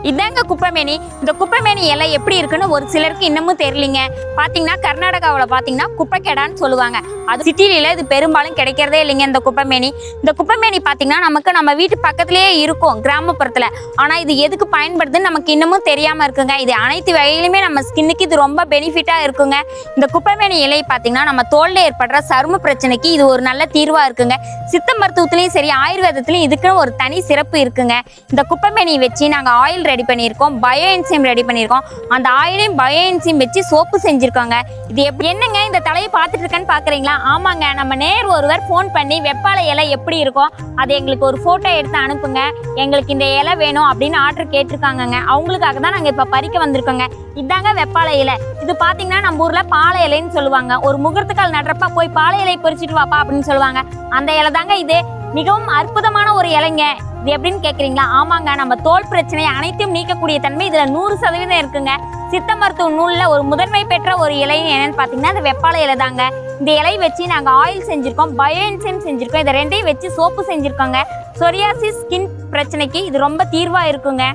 இதாங்க குப்பைமேனி. இந்த குப்பைமேனி இலை எப்படி இருக்குன்னு ஒரு சிலருக்கு இன்னமும் தெரியலிங்க. பாத்தீங்கன்னா கர்நாடகாவில் பாத்தீங்கன்னா குப்பைக்கேடான்னு சொல்லுவாங்க. அது சிட்டியில இது பெரும்பாலும் கிடைக்கிறதே இல்லைங்க. இந்த குப்பைமேனி பாத்தீங்கன்னா நமக்கு நம்ம வீட்டு பக்கத்திலேயே இருக்கும் கிராமப்புறத்துல. ஆனா இது எதுக்கு பயன்படுதுன்னு நமக்கு இன்னமும் தெரியாம இருக்குங்க. இது அனைத்து வகையிலுமே நம்ம ஸ்கின்னுக்கு இது ரொம்ப பெனிஃபிட்டா இருக்குங்க. இந்த குப்பைமேனி இலை பாத்தீங்கன்னா நம்ம தோல்ல ஏற்படுற சரும பிரச்சனைக்கு இது ஒரு நல்ல தீர்வா இருக்குங்க. சித்த மருத்துவத்திலையும் சரி ஆயுர்வேதத்திலையும் இதுக்குன்னு ஒரு தனி சிறப்பு இருக்குங்க. இந்த குப்பைமேனி வச்சு நாங்க ஆயில் ரெடி பண்ணியிருக்கோம், பயோ என்சைம் ரெடி பண்ணியிருக்கோம். அந்த ஆயிலையும் பயோ என்சைம் வச்சு சோப்பு செஞ்சிருக்கோங்க. இது என்னங்க இந்த தலையை பார்த்துட்டு இருக்கேன்னு பாக்குறீங்களா? ஆமாங்க, நம்ம நேர் ஒருவர் ஃபோன் பண்ணி வெப்பாலை இலை எப்படி இருக்கும் அது எங்களுக்கு ஒரு போட்டோ எடுத்து அனுப்புங்க, எங்களுக்கு இந்த இலை வேணும் அப்படின்னு ஆர்டர் கேட்டிருக்காங்கங்க. அவங்களுக்காக தான் நாங்க இப்ப பறிக்க வந்திருக்கோங்க. இதாங்க வெப்பாலை இலை. இது பாத்தீங்கன்னா நம்ம ஊர்ல பாலை இலைன்னு சொல்லுவாங்க. ஒரு முகூர்த்தக்கால் நடுறப்ப போய் பாலை இலை பறிச்சுட்டு வாப்பா அப்படின்னு சொல்லுவாங்க. அந்த இலை தாங்க இது. மிகவும் அற்புதமான ஒரு இலைங்க. இது எப்படின்னு கேக்குறீங்களா? ஆமாங்க, நம்ம தோல் பிரச்சனை அனைத்தையும் நீக்கக்கூடிய தன்மை இதுல 100% இருக்குங்க. சித்த மருத்துவ நூல்ல ஒரு முதன்மை பெற்ற ஒரு இலை என்னன்னு பாத்தீங்கன்னா இந்த வெப்பாலை இலை தாங்க. இந்த இலை வச்சு நாங்க ஆயில் செஞ்சிருக்கோம், பயோ என்சைம் செஞ்சிருக்கோம். இதை ரெண்டையும் வச்சு சோப்பு செஞ்சிருக்கோங்க. சொரியாசிஸ் ஸ்கின் பிரச்சனைக்கு இது ரொம்ப தீர்வா இருக்குங்க.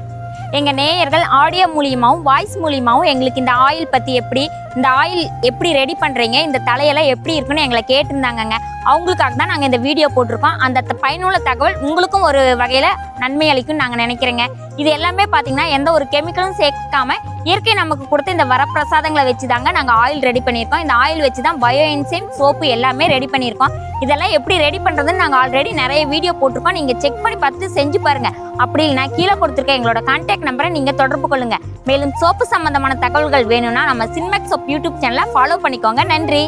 எங்க நேயர்கள் ஆடியோ மூலியமாவும் வாய்ஸ் மூலியமாவும் எங்களுக்கு இந்த ஆயில் பத்தி இந்த ஆயில் எப்படி ரெடி பண்றீங்க, இந்த தலையெல்லாம் எப்படி இருக்குன்னு எங்களை கேட்டிருந்தாங்கங்க. அவங்களுக்காக தான் நாங்க இந்த வீடியோ போட்டிருக்கோம். அந்த பயனுள்ள தகவல் உங்களுக்கும் ஒரு வகையில நன்மை அளிக்கும் நாங்க நினைக்கிறேங்க. இது எல்லாமே பாத்தீங்கன்னா எந்த ஒரு கெமிக்கலும் சேர்க்காம இயற்கை நமக்கு கொடுத்த இந்த வரப்பிரசாதங்களை வச்சுதாங்க நாங்க ஆயில் ரெடி பண்ணியிருக்கோம். இந்த ஆயில் வச்சுதான் பயோ என்சைம் சோப்பு எல்லாமே ரெடி பண்ணியிருக்கோம். இதெல்லாம் எப்படி ரெடி பண்றதுன்னு நாங்க ஆல்ரெடி நிறைய வீடியோ போட்டிருக்கோம். நீங்க செக் பண்ணி பார்த்து செஞ்சு பாருங்க. அப்படி இல்லைன்னா கீழே கொடுத்துருக்க எங்களோட கான்டாக்ட் நம்பரை நீங்க தொடர்பு கொள்ளுங்க. மேலும் சோப்பு சம்பந்தமான தகவல்கள் வேணும்னா நம்ம சின்மேக்ஸ் சோப் யூடியூப் சேனலை ஃபாலோ பண்ணிக்கோங்க. நன்றி.